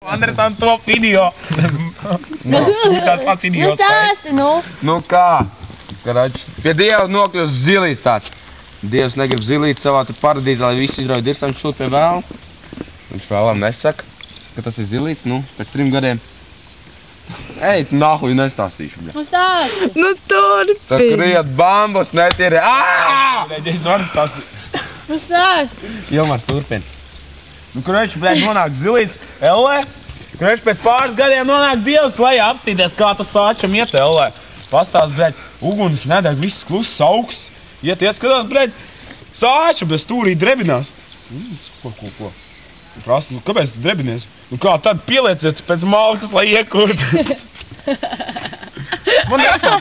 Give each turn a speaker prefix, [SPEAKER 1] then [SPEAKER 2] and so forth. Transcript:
[SPEAKER 1] Andres tam top video. Tāds pats idiots.
[SPEAKER 2] Stāsti, nu.
[SPEAKER 3] Nu kā? Karač, pie Dieva nokļūst zilīts tāds. Dievs negrib zilīt savā te paradīzē, lai visi izrauj dirstam šūt pie vēlu. Viņš vēlam nesaka, ka tas ir zilīts, nu, pēc 3 gadiem. Ej, nahuj, nestāstīšu, bļa.
[SPEAKER 2] Nu stāsti.
[SPEAKER 4] Nu turpin.
[SPEAKER 3] Tas kriet bambus, netiri.
[SPEAKER 1] Es varu stāstīt.
[SPEAKER 2] Nu stāsti.
[SPEAKER 3] Jomar, turpin.
[SPEAKER 1] Nu, kurēč, bļaļ, nonāk zilīts Ellē. Kurēč pēc pāris gadiem nonāk Dievs lejā apstīties, kā tas sāčam iet Ellē. Pastāst, bļaļ, uguns nedeg, viss kluss, augsts. Iet, skatās, bļaļ, sāčam, bet stūrī drebinās. Ko? Prasa, nu, kāpēc tu drebinies? Nu kā, tad pielieciet pēc malkas, lai iekurt. Man nesāk,